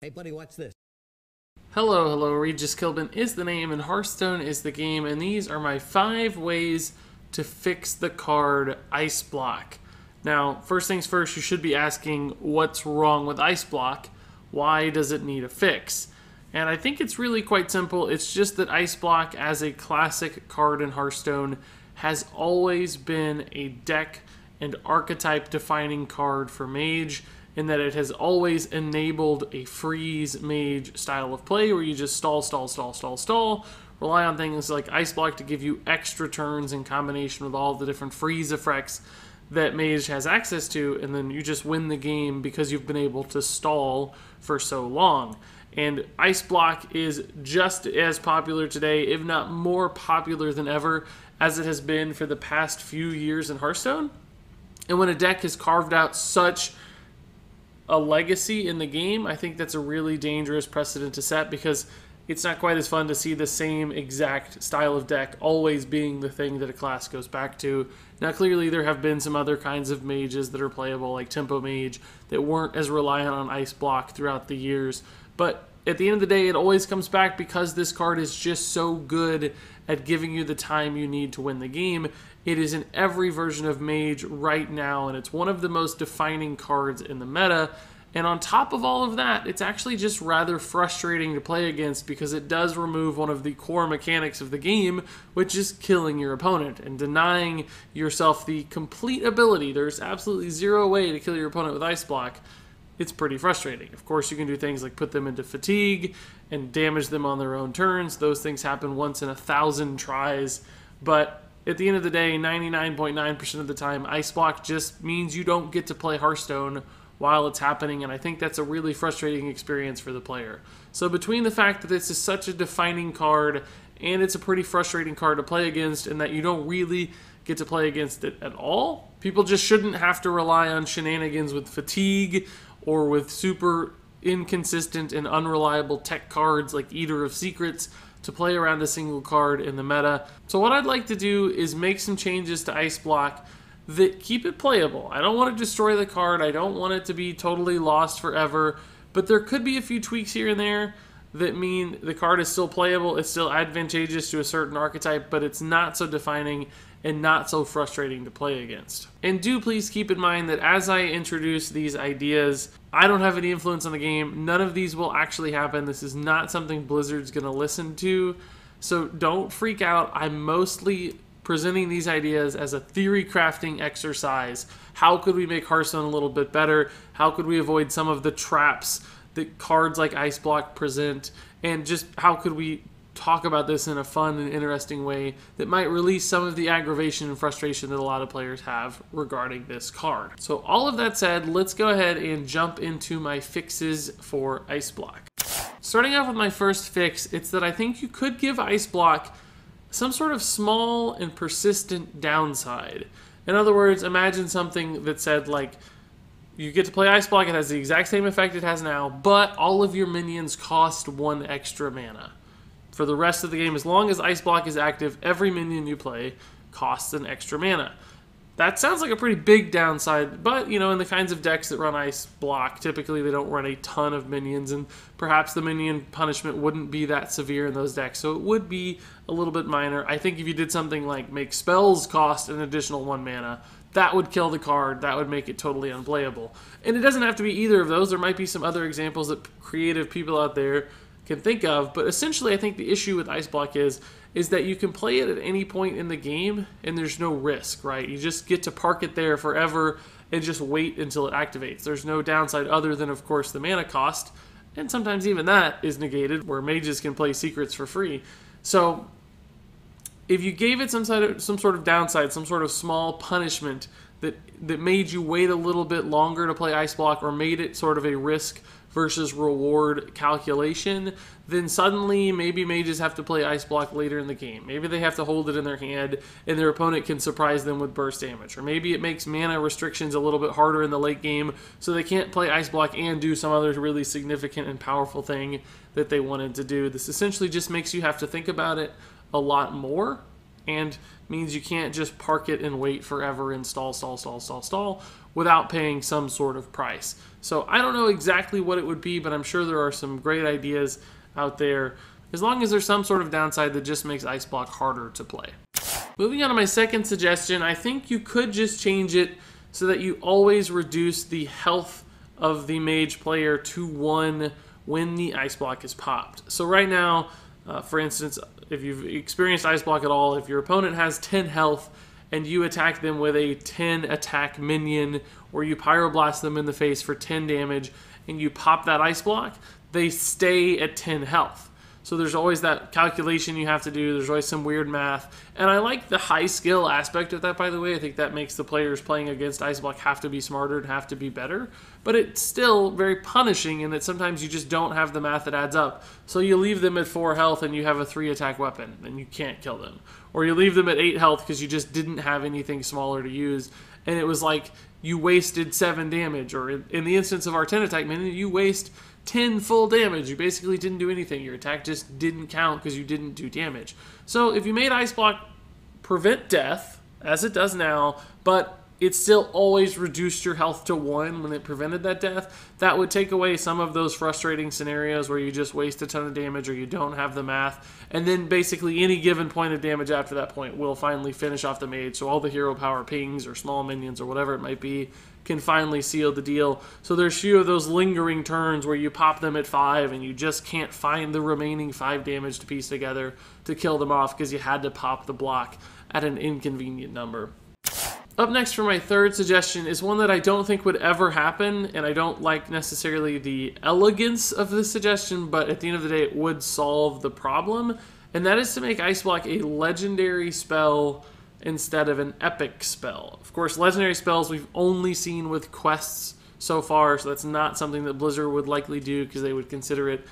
Hey buddy, watch this. Hello, Regis Kilbin is the name and Hearthstone is the game, and these are my 5 ways to fix the card Ice Block. Now, first things first, you should be asking what's wrong with Ice Block? Why does it need a fix? And I think it's really quite simple. It's just that Ice Block, as a classic card in Hearthstone, has always been a deck and archetype defining card for Mage, in that it has always enabled a freeze Mage style of play where you just stall, rely on things like Ice Block to give you extra turns in combination with all the different freeze effects that Mage has access to, and then you just win the game because you've been able to stall for so long. And Ice Block is just as popular today, if not more popular than ever, as it has been for the past few years in Hearthstone. And when a deck has carved out such a legacy in the game, I think that's a really dangerous precedent to set, because it's not quite as fun to see the same exact style of deck always being the thing that a class goes back to. Now, clearly there have been some other kinds of mages that are playable, like Tempo Mage, that weren't as reliant on Ice Block throughout the years, but at the end of the day, it always comes back because this card is just so good at giving you the time you need to win the game. It is in every version of Mage right now, and it's one of the most defining cards in the meta. And on top of all of that, it's actually just rather frustrating to play against, because it does remove one of the core mechanics of the game, which is killing your opponent and denying yourself the complete ability. There's absolutely zero way to kill your opponent with Ice Block. It's pretty frustrating. Of course, you can do things like put them into fatigue and damage them on their own turns. Those things happen once in 1,000 tries, but at the end of the day, 99.9% of the time, Ice Block just means you don't get to play Hearthstone while it's happening, and I think that's a really frustrating experience for the player. So between the fact that this is such a defining card, and it's a pretty frustrating card to play against, and that you don't really get to play against it at all, people just shouldn't have to rely on shenanigans with fatigue or with super inconsistent and unreliable tech cards like Eater of Secrets to play around a single card in the meta. So what I'd like to do is make some changes to Ice Block that keep it playable. I don't want to destroy the card, I don't want it to be totally lost forever, but there could be a few tweaks here and there that mean the card is still playable, it's still advantageous to a certain archetype, but it's not so defining and not so frustrating to play against. And do please keep in mind that as I introduce these ideas, I don't have any influence on the game. None of these will actually happen. This is not something Blizzard's going to listen to, so don't freak out. I'm mostly presenting these ideas as a theory crafting exercise. How could we make Hearthstone a little bit better? How could we avoid some of the traps that cards like Ice Block present? And just how could we talk about this in a fun and interesting way that might release some of the aggravation and frustration that a lot of players have regarding this card. So all of that said, let's go ahead and jump into my fixes for Ice Block. Starting off with my first fix, it's that I think you could give Ice Block some sort of small and persistent downside. In other words, imagine something that said, like, you get to play Ice Block, it has the exact same effect it has now, but all of your minions cost 1 extra mana. For the rest of the game, as long as Ice Block is active, every minion you play costs an extra mana. That sounds like a pretty big downside, but, you know, in the kinds of decks that run Ice Block, typically they don't run a ton of minions, and perhaps the minion punishment wouldn't be that severe in those decks, so it would be a little bit minor. I think if you did something like make spells cost an additional 1 mana, that would kill the card, that would make it totally unplayable. And it doesn't have to be either of those. There might be some other examples that creative people out there can think of, but essentially I think the issue with Ice Block is that you can play it at any point in the game and there's no risk, right? You just get to park it there forever and just wait until it activates. There's no downside other than, of course, the mana cost, and sometimes even that is negated, where mages can play secrets for free. So if you gave it some sort of downside, some sort of small punishment that made you wait a little bit longer to play Ice Block, or made it sort of a risk versus reward calculation, then suddenly maybe mages have to play Ice Block later in the game. Maybe they have to hold it in their hand and their opponent can surprise them with burst damage. Or maybe it makes mana restrictions a little bit harder in the late game, so they can't play Ice Block and do some other really significant and powerful thing that they wanted to do. This essentially just makes you have to think about it a lot more, and means you can't just park it and wait forever and stall, without paying some sort of price. So I don't know exactly what it would be, but I'm sure there are some great ideas out there, as long as there's some sort of downside that just makes Ice Block harder to play. Moving on to my second suggestion, I think you could just change it so that you always reduce the health of the mage player to 1 when the Ice Block is popped. So right now, for instance, if you've experienced Ice Block at all, if your opponent has 10 health and you attack them with a 10 attack minion, or you pyroblast them in the face for 10 damage and you pop that Ice Block, they stay at 10 health. So there's always that calculation you have to do. There's always some weird math. And I like the high skill aspect of that, by the way. I think that makes the players playing against Ice Block have to be smarter and have to be better. But it's still very punishing in that sometimes you just don't have the math that adds up. So you leave them at 4 health and you have a 3 attack weapon and you can't kill them. Or you leave them at 8 health because you just didn't have anything smaller to use. And it was like you wasted 7 damage. Or in the instance of our 10 attack minion, you waste 10 full damage. You basically didn't do anything. Your attack just didn't count because you didn't do damage. So if you made Ice Block prevent death, as it does now, but it still always reduced your health to 1 when it prevented that death, that would take away some of those frustrating scenarios where you just waste a ton of damage or you don't have the math, and then basically any given point of damage after that point will finally finish off the mage, so all the hero power pings or small minions or whatever it might be can finally seal the deal. So there's few of those lingering turns where you pop them at 5 and you just can't find the remaining 5 damage to piece together to kill them off because you had to pop the block at an inconvenient number. Up next for my third suggestion is one that I don't think would ever happen, and I don't like necessarily the elegance of this suggestion, but at the end of the day it would solve the problem, and that is to make Ice Block a legendary spell instead of an epic spell. Of course, legendary spells we've only seen with quests so far, so that's not something that Blizzard would likely do because they would consider it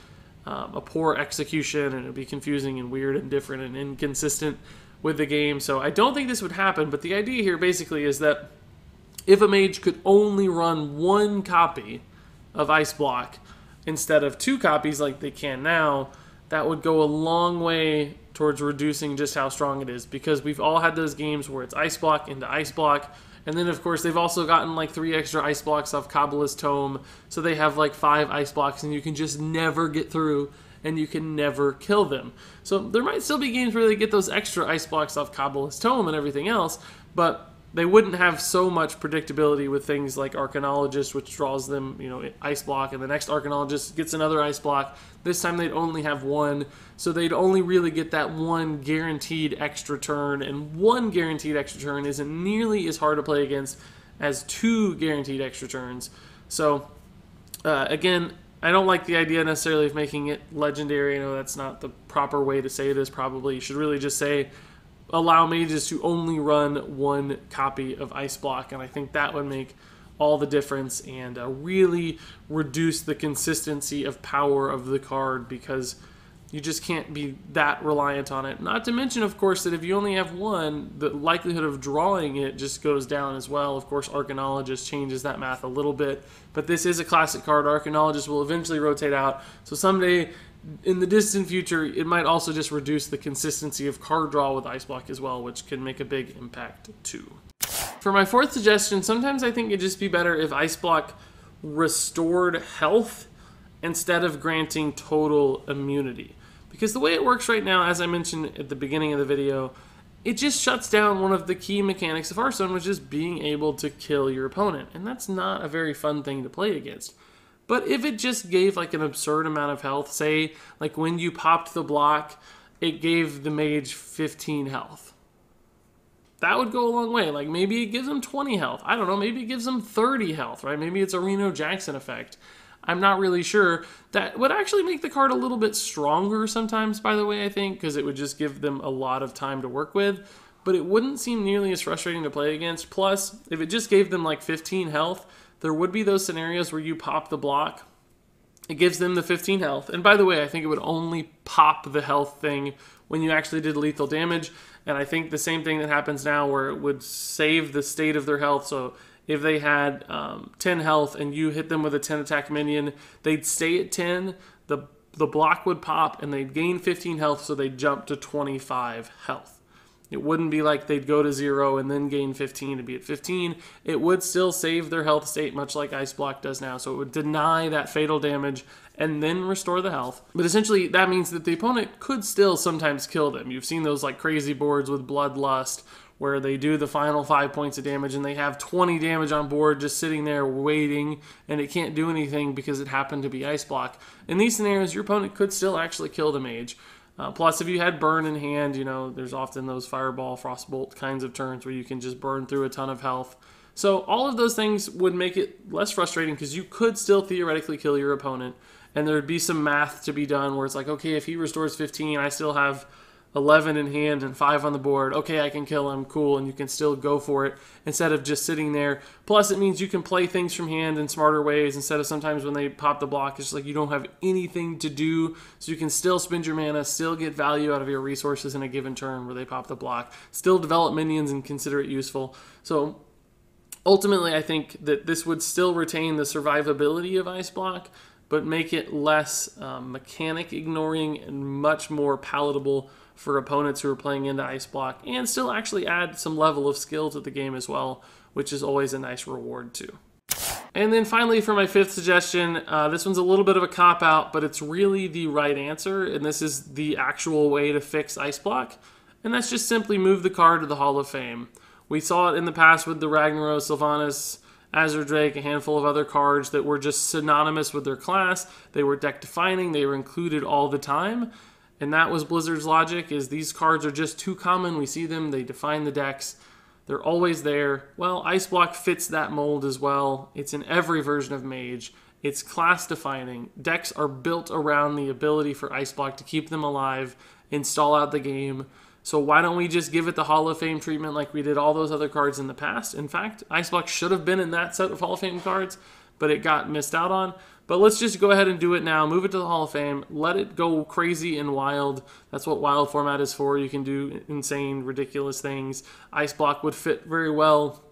a poor execution and it would be confusing and weird and different and inconsistent with the game. So I don't think this would happen, but the idea here basically is that if a mage could only run 1 copy of Ice Block instead of 2 copies like they can now, that would go a long way towards reducing just how strong it is, because we've all had those games where it's Ice Block into Ice Block, and then of course they've also gotten like 3 extra Ice Blocks off Kabbalist's Tome, so they have like 5 Ice Blocks and you can just never get through and you can never kill them. So there might still be games where they get those extra Ice Blocks off Kabbalist's Tome and everything else, but they wouldn't have so much predictability with things like Arcanologist, which draws them, Ice Block, and the next Arcanologist gets another Ice Block. This time they'd only have 1, so they'd only really get that 1 guaranteed extra turn, and 1 guaranteed extra turn isn't nearly as hard to play against as 2 guaranteed extra turns. So, again, I don't like the idea necessarily of making it legendary. I know that's not the proper way to say this probably. You should really just say, allow mages to only run 1 copy of Ice Block, and I think that would make all the difference and really reduce the consistency of power of the card, because you just can't be that reliant on it. Not to mention, of course, that if you only have 1, the likelihood of drawing it just goes down as well. Of course, Arcanologist changes that math a little bit, but this is a classic card. Arcanologist will eventually rotate out, so someday in the distant future, it might also just reduce the consistency of card draw with Ice Block as well, which can make a big impact too. For my fourth suggestion, sometimes I think it'd just be better if Ice Block restored health instead of granting total immunity. Because the way it works right now, as I mentioned at the beginning of the video, it just shuts down one of the key mechanics of Hearthstone, which is being able to kill your opponent. And that's not a very fun thing to play against. But if it just gave like an absurd amount of health, say like when you popped the block, it gave the mage 15 health. That would go a long way. Like maybe it gives them 20 health. I don't know, maybe it gives them 30 health, right? Maybe it's a Reno Jackson effect. I'm not really sure. That would actually make the card a little bit stronger sometimes, by the way, I think, because it would just give them a lot of time to work with. But it wouldn't seem nearly as frustrating to play against. Plus, if it just gave them like 15 health, there would be those scenarios where you pop the block. It gives them the 15 health. And by the way, I think it would only pop the health thing when you actually did lethal damage. And I think the same thing that happens now where it would save the state of their health. So if they had 10 health and you hit them with a 10 attack minion, they'd stay at 10, the block would pop, and they'd gain 15 health, so they'd jump to 25 health. It wouldn't be like they'd go to 0 and then gain 15 to be at 15. It would still save their health state, much like Ice Block does now. So it would deny that fatal damage and then restore the health. But essentially, that means that the opponent could still sometimes kill them. You've seen those like crazy boards with Bloodlust, where they do the final 5 points of damage and they have 20 damage on board just sitting there waiting, and it can't do anything because it happened to be Ice Block. In these scenarios, your opponent could still actually kill the mage. Plus, if you had burn in hand, you know, there's often those Fireball, Frostbolt kinds of turns where you can just burn through a ton of health. So all of those things would make it less frustrating because you could still theoretically kill your opponent, and there would be some math to be done where it's like, okay, if he restores 15, I still have 11 in hand and 5 on the board. Okay, I can kill him. Cool, and you can still go for it instead of just sitting there. Plus, it means you can play things from hand in smarter ways instead of sometimes when they pop the block, it's just like you don't have anything to do, so you can still spend your mana, still get value out of your resources in a given turn where they pop the block, still develop minions and consider it useful. So ultimately, I think that this would still retain the survivability of Ice Block, but make it less mechanic ignoring and much more palatable for opponents who are playing into Ice Block, and still actually add some level of skill to the game as well, which is always a nice reward too. And then finally, for my fifth suggestion, this one's a little bit of a cop-out, but it's really the right answer, and this is the actual way to fix Ice Block, and that's just simply move the card to the Hall of Fame. We saw it in the past with the Ragnaros, Sylvanas, Azure Drake, a handful of other cards that were just synonymous with their class. They were deck-defining, they were included all the time, and that was Blizzard's logic, is these cards are just too common. We see them, they define the decks, they're always there. Well, Ice Block fits that mold as well. It's in every version of Mage. It's class defining. Decks are built around the ability for Ice Block to keep them alive and stall out the game. So why don't we just give it the Hall of Fame treatment like we did all those other cards in the past? In fact, Ice Block should have been in that set of Hall of Fame cards, but it got missed out on. But let's just go ahead and do it now. Move it to the Hall of Fame. Let it go crazy and wild. That's what wild format is for. You can do insane, ridiculous things. Ice Block would fit very well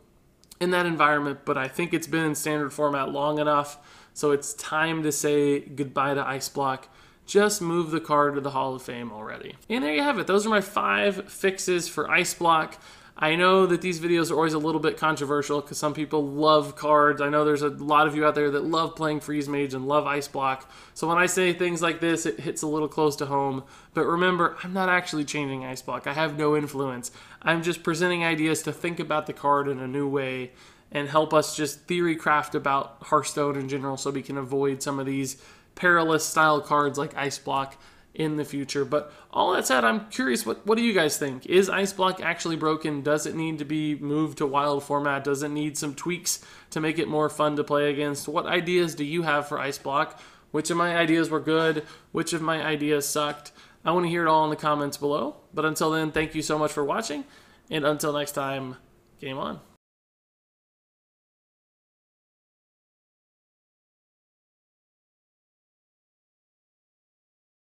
in that environment, but I think it's been in standard format long enough, so it's time to say goodbye to Ice Block. Just move the card to the Hall of Fame already. And there you have it. Those are my 5 fixes for Ice Block. I know that these videos are always a little bit controversial because some people love cards. I know there's a lot of you out there that love playing Freeze Mage and love Ice Block. So when I say things like this, it hits a little close to home. But remember, I'm not actually changing Ice Block. I have no influence. I'm just presenting ideas to think about the card in a new way and help us just theory craft about Hearthstone in general so we can avoid some of these perilous style cards like Ice Block in the future. But all that said, I'm curious, what do you guys think? Is Ice Block actually broken? Does it need to be moved to wild format? Does it need some tweaks to make it more fun to play against? What ideas do you have for Ice Block? Which of my ideas were good? Which of my ideas sucked? I want to hear it all in the comments below. But until then, thank you so much for watching, and until next time, game on.